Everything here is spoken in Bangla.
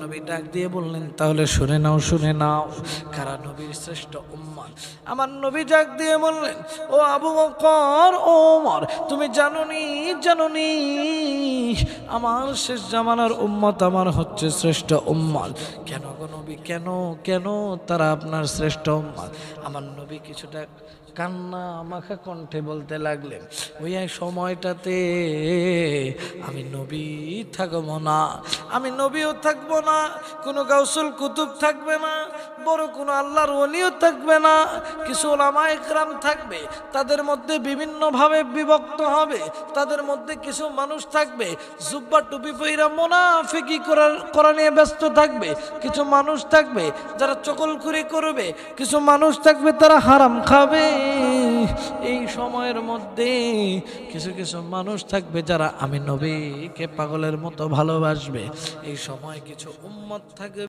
নবী ডাক দিয়ে বললেন, তাহলে শুনে নাও, শুনে নাও কারা নবীর শ্রেষ্ঠ উম্মত। আমার নবী ডাক দিয়ে বললেন, ও আবু বকর, ও ওমর, তুমি জানোনি আমার শেষ জামানার উম্মত আমার হচ্ছে শ্রেষ্ঠ উম্মত। কেন গো নবী, কেন কেন তারা আপনার শ্রেষ্ঠ উম্মত? আমার নবী কিছুটা কান্না মাখা কণ্ঠে বলতে লাগলেন, ওই সময়টাতে আমি নবী থাকবো না, আমি নবীও থাকবো না, কোনো গাউসুল কুতুব থাকবে না, বড় কোনো আল্লাহর ওলিও থাকবে না, কিছু উলামা ইকরাম থাকবে, তাদের মধ্যে বিভিন্নভাবে বিভক্ত হবে, তাদের মধ্যে কিছু মানুষ থাকবে জুব্বা টুপি পইরা মুনাফিকি করা নিয়ে ব্যস্ত থাকবে, কিছু মানুষ থাকবে যারা চকলখুরি করবে, কিছু মানুষ থাকবে তারা হারাম খাবে। এই সময়ের মধ্যে কিছু কিছু মানুষ থাকবে যারা আমি নবীকে পাগলের মতো ভালোবাসবে। এই সময় কিছু উম্মত থাকবে